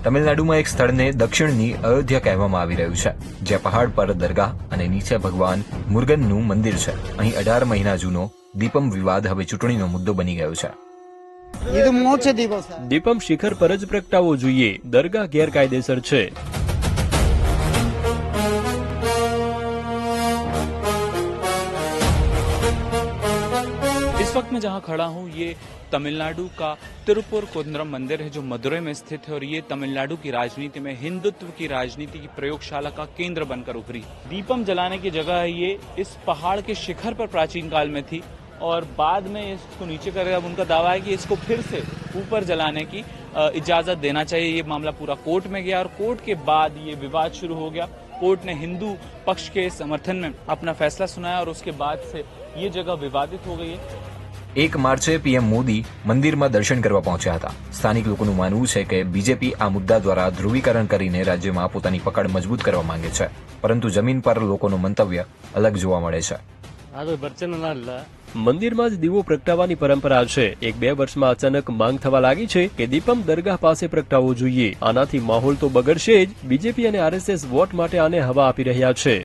તમિલનાડુમાં એક સ્થળને દક્ષિણની અયોધ્યા કહેવામાં આવી રહ્યું છે, જ્યાં પહાડ પર દરગાહ અને નીચે ભગવાન મુરુગનનું મંદિર છે. અહીં 18 મહિના જૂનો દીપમ વિવાદ હવે ચૂંટણીનો મુદ્દો બની ગયો છે. દીપમ શિખર પર જ પ્રગટાવવો જોઈએ. દરગાહ ગેરકાયદેસર છે. इस वक्त मैं जहां खड़ा हूं ये तमिलनाडु का तिरुपुर कुंद्रम मंदिर है जो मदुरई में स्थित है और ये तमिलनाडु की राजनीति में हिंदुत्व की राजनीति की प्रयोगशाला का केंद्र बनकर उभरी. दीपम जलाने की जगह है ये इस पहाड़ के शिखर पर प्राचीन काल में थी और बाद में इसको नीचे कर अब उनका दावा है कि इसको फिर से ऊपर जलाने की इजाजत देना चाहिए. ये मामला पूरा कोर्ट में गया और कोर्ट के बाद ये विवाद शुरू हो गया. कोर्ट ने हिंदू पक्ष के समर्थन में अपना फैसला सुनाया और उसके बाद से ये जगह विवादित हो गई है. 1 માર્ચે પીએમ મોદી મંદિરમાં દર્શન કરવા પહોંચ્યા હતા. સ્થાનિક લોકોનું માનવું છે કે બીજેપી આ મુદ્દા દ્વારા ધ્રુવીકરણ કરીને રાજ્યમાં પોતાની પકડ મજબૂત કરવા માંગે છે, પરંતુ જમીન પર લોકોનું મંતવ્ય અલગ જોવા મળે છે. મંદિરમાં જ દીવો પ્રગટાવવાની પરંપરા છે. 1-2 વર્ષમાં અચાનક માંગ થવા લાગી છે કે દીપમ દરગાહ પાસે પ્રગટાવવો જોઈએ. આનાથી માહોલ તો બગડશે જ. બીજેપી અને આરએસએસ વોટ માટે આને હવા આપી રહ્યા છે.